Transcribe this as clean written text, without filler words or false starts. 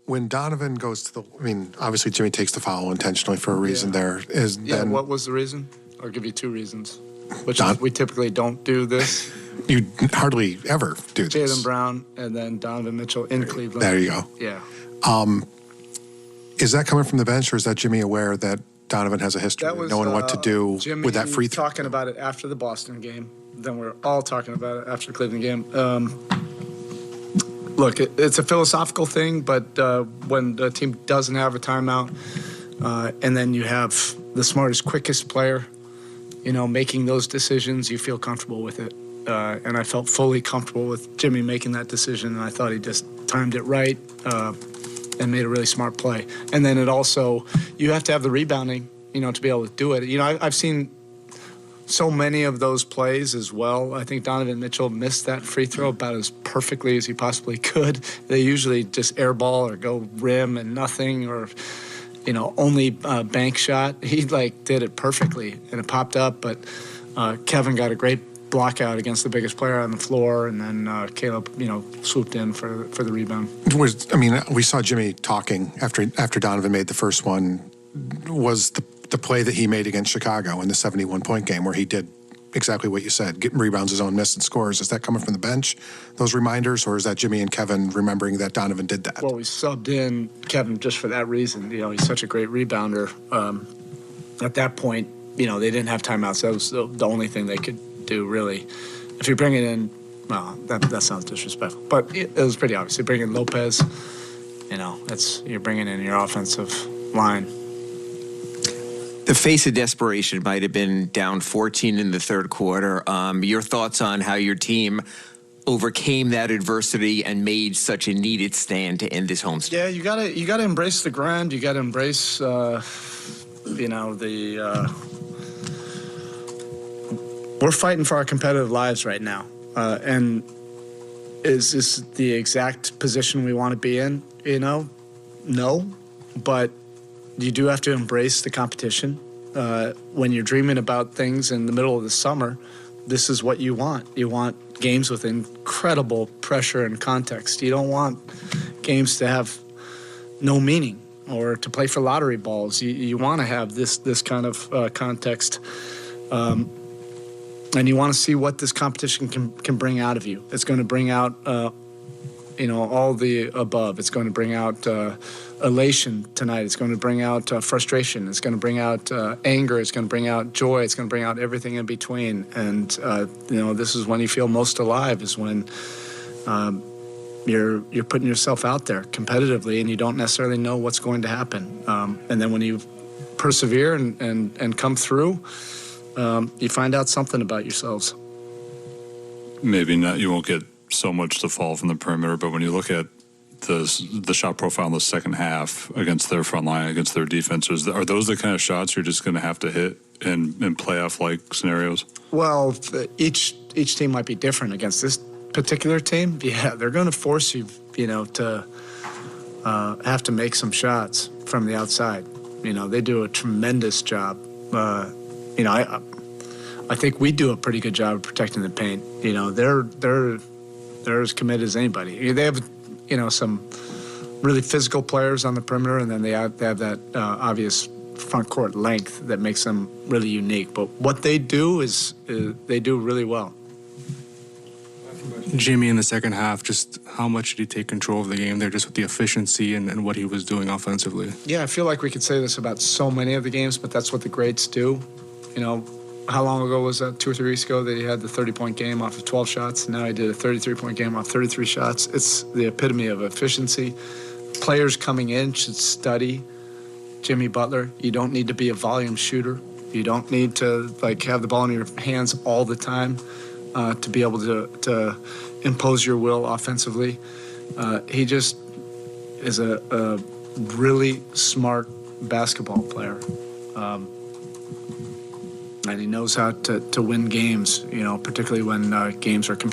when Donovan goes to obviously Jimmy takes the foul intentionally for a reason there. What was the reason? I'll give you two reasons. We typically don't do this. You hardly ever do this. Jaylen Brown and then Donovan Mitchell in Cleveland. There you go. Yeah. Is that coming from the bench, or is that Jimmy aware that Donovan has a history of knowing what to do Jimmy with that free throw? Talking about it after the Boston game. Then we're all talking about it after the Cleveland game. Look, it's a philosophical thing, but when the team doesn't have a timeout, and then you have the smartest, quickest player, making those decisions, you feel comfortable with it. And I felt fully comfortable with Jimmy making that decision, and I thought he just timed it right and made a really smart play. And then you have to have the rebounding, to be able to do it. I've seen so many of those plays as well. I think Donovan Mitchell missed that free throw about as perfectly as he possibly could. They usually just airball or go rim and nothing, or only bank shot. He did it perfectly and it popped up, but Kevin got a great block out against the biggest player on the floor, and then Caleb, swooped in for the rebound. We saw Jimmy talking after Donovan made the first one. Was the play that he made against Chicago in the 71-point game, where he did exactly what you said, getting rebounds, his own miss, and scores. Is that coming from the bench, those reminders, or is that Jimmy and Kevin remembering that Donovan did that? Well, we subbed in Kevin just for that reason. He's such a great rebounder. At that point, they didn't have timeouts. That was the only thing they could do, really. If you bring it in, well, that sounds disrespectful, but it was pretty obvious. You bring in Lopez, you're bringing in your offensive line. The face of desperation might have been down 14 in the third quarter. Your thoughts on how your team overcame that adversity and made such a needed stand to end this homestand? Yeah, you gotta embrace the grind. You gotta embrace, we're fighting for our competitive lives right now. And is this the exact position we want to be in? No, but you do have to embrace the competition. When you're dreaming about things in the middle of the summer, this is what you want. You want games with incredible pressure and context. You don't want games to have no meaning or to play for lottery balls. You want to have this kind of context. And you want to see what this competition can bring out of you. It's going to bring out, all the above. It's going to bring out elation tonight. It's going to bring out frustration. It's going to bring out anger. It's going to bring out joy. It's going to bring out everything in between. And, this is when you feel most alive, is when you're putting yourself out there competitively and you don't necessarily know what's going to happen. And then when you persevere and come through, you find out something about yourselves. Maybe not. You won't get so much to fall from the perimeter, but when you look at the shot profile in the second half against their front line, against their defenses, are those the kind of shots you're just going to have to hit in playoff-like scenarios? Well, each team might be different. Against this particular team, yeah, they're going to force you, to have to make some shots from the outside. They do a tremendous job. I think we do a pretty good job of protecting the paint. They're as committed as anybody. They have, some really physical players on the perimeter, and then they have that obvious front court length that makes them really unique. But what they do is they do really well. Jimmy, in the second half, just how much did he take control of the game there, just with the efficiency and what he was doing offensively? Yeah, I feel like we could say this about so many of the games, but that's what the greats do. How long ago was that? 2 or 3 weeks ago that he had the 30-point game off of 12 shots. Now he did a 33-point game off 33 shots. It's the epitome of efficiency. Players coming in should study Jimmy Butler. You don't need to be a volume shooter. You don't need to have the ball in your hands all the time to be able to impose your will offensively. He just is a really smart basketball player. And he knows how to win games, particularly when games are competitive.